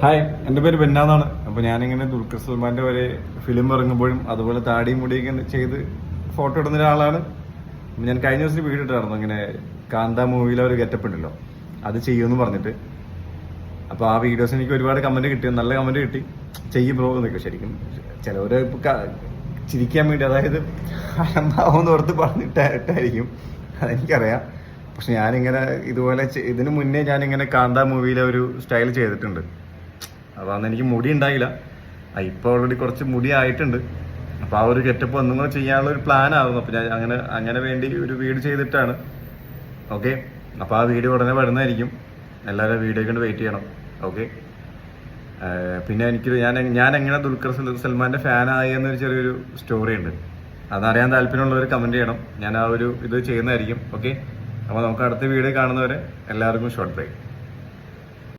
Hi, എൻ്റെ പേര് ബെന്നാന്നാണ്. അപ്പോൾ ഞാനിങ്ങനെ ദുൽഖർ സൽമാൻ്റെ ഒരു ഫിലിം ഇറങ്ങുമ്പോഴും അതുപോലെ താടിയും മുടിയൊക്കെ ചെയ്ത് ഫോട്ടോ ഇടുന്ന ഒരാളാണ്. ഞാൻ കഴിഞ്ഞ ദിവസം വീഡിയോ ഇട്ടായിരുന്നു, ഇങ്ങനെ കാന്ത മൂവിയിലെ ഒരു ഗെറ്റപ്പ് ഉണ്ടല്ലോ, അത് ചെയ്യുമെന്ന് പറഞ്ഞിട്ട്. അപ്പോൾ ആ വീഡിയോസ് എനിക്ക് ഒരുപാട് കമൻറ്റ് കിട്ടി, നല്ല കമൻറ്റ് കിട്ടി. ചെയ്യും ബ്രോ എന്നൊക്കെ. ശരിക്കും ചിലവർ ചിരിക്കാൻ വേണ്ടി, അതായത് അലമ്പാവെന്ന് ഓർത്ത് പറഞ്ഞിട്ടായിരിക്കും, അതെനിക്കറിയാം. പക്ഷെ ഞാനിങ്ങനെ ഇതുപോലെ ഇതിനു മുന്നേ ഞാനിങ്ങനെ കാന്ത മൂവിയിലെ ഒരു സ്റ്റൈൽ ചെയ്തിട്ടുണ്ട്. അപ്പോൾ അന്ന് എനിക്ക് മുടി ഉണ്ടായില്ല, ഇപ്പോൾ ഓൾറെഡി കുറച്ച് മുടി ആയിട്ടുണ്ട്. അപ്പോൾ ആ ഒരു ഗെറ്റപ്പ് ഒന്നും കൂടെ ചെയ്യാനുള്ള ഒരു പ്ലാൻ ആകുന്നു. അപ്പോൾ ഞാൻ അങ്ങനെ വേണ്ടി ഒരു വീഡിയോ ചെയ്തിട്ടാണ്. ഓക്കെ, അപ്പോൾ ആ വീഡിയോ ഉടനെ വരുന്നതായിരിക്കും. എല്ലാവരും വീഡിയോ കൊണ്ട് വെയിറ്റ് ചെയ്യണം. ഓക്കെ, പിന്നെ ഞാൻ എങ്ങനെ ദുൽഖർ സൽമാൻ്റെ ഫാനായി എന്നൊരു ചെറിയൊരു സ്റ്റോറി ഉണ്ട്. അതറിയാൻ താല്പര്യമുള്ളവർ കമൻറ്റ് ചെയ്യണം. ഞാൻ ആ ഒരു ഇത് ചെയ്യുന്നതായിരിക്കും. ഓക്കെ, അപ്പോൾ നമുക്ക് അടുത്ത വീഡിയോ കാണുന്നവരെ എല്ലാവർക്കും ഷോർട്ട് ബ്രേക്ക്.